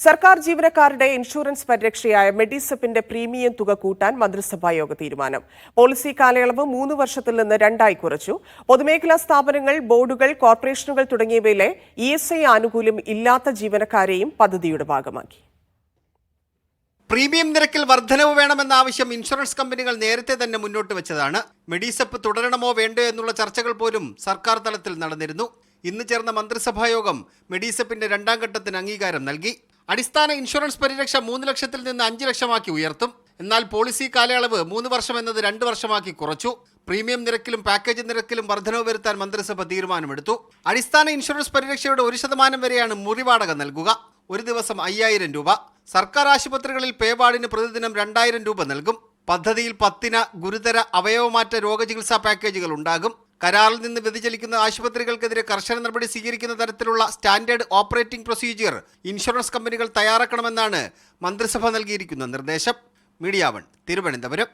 സർക്കാർ ജീവനക്കാരുടെ insurance പരിരക്ഷയായ മെഡിസെപ്പിന്റെ premium തുക കൂട്ടാൻ മന്ത്രിസഭായോഗ തീരുമാനം. പോളിസി കാലയളവ് 3 വർഷത്തിൽ നിന്ന് 2 ആയി കുറച്ചു. പൊതുമേഖലാ സ്ഥാപനങ്ങൾ, ബോർഡുകൾ, കോർപ്പറേഷനുകൾ തുടങ്ങിയവയിലെ ESI ആനുകൂല്യം ഇല്ലാത്ത ജീവനക്കാരെയും പദ്ധതിയുടെ ഭാഗമാക്കി. പ്രീമിയം നിരക്കിൽ വർധനവ് വേണമെന്ന ആവശ്യം ഇൻഷുറൻസ് കമ്പനികൾ നേരത്തെ തന്നെ മുന്നോട്ട് വെച്ചതാണ്. മെഡിസെപ്പ് തുടരണമോ വേണ്ടോ എന്നുള്ള ചർച്ചകൾ പോലും സർക്കാർ തലത്തിൽ നടന്നിരുന്നു. ഇന്ന് ചേർന്ന മന്ത്രിസഭായോഗം മെഡിസെപ്പിന്റെ 2ാം ഘട്ടത്തിന് അംഗീകാരം നൽകി. അടിസ്ഥാന ഇൻഷുറൻസ് പരിരക്ഷ 3 ലക്ഷത്തിൽ നിന്ന് 5 ലക്ഷമാക്കി ഉയർത്തും. എന്നാൽ പോളിസി കാലയളവ് 3 വർഷം എന്നത് 2 വർഷമാക്കി കുറച്ചു. പ്രീമിയം നിരക്കിലും പാക്കേജ് നിരക്കിലും വർധനവ് വരുത്താൻ മന്ത്രിസഭ തീരുമാനമെടുത്തു. അടിസ്ഥാന ഇൻഷുറൻസ് പരിരക്ഷയുടെ 1% വരെയാണ് മുറിവാടക നൽകുക. ഒരു ദിവസം 5000 രൂപ. സർക്കാർ ആശുപത്രികളിൽ പേവാർഡിന് പ്രതിദിനം 2000 രൂപ നൽകും. പദ്ധതിയിൽ 10 ഗുരുതര അവയവമാറ്റ രോഗചികിത്സാ പാക്കേജുകൾ ഉണ്ടാകും. കരാറിൽ നിന്ന് വ്യതിചലിക്കുന്ന ആശുപത്രികൾക്കെതിരെ കർശന നടപടി സ്വീകരിക്കുന്ന തരത്തിലുള്ള സ്റ്റാൻഡേർഡ് ഓപ്പറേറ്റിംഗ് പ്രൊസീജിയർ ഇൻഷുറൻസ് കമ്പനികൾ തയ്യാറാക്കണമെന്നാണ് മന്ത്രിസഭ നൽകിയിരിക്കുന്ന നിർദ്ദേശം. മീഡിയ 1 തിരുവനന്തപുരം.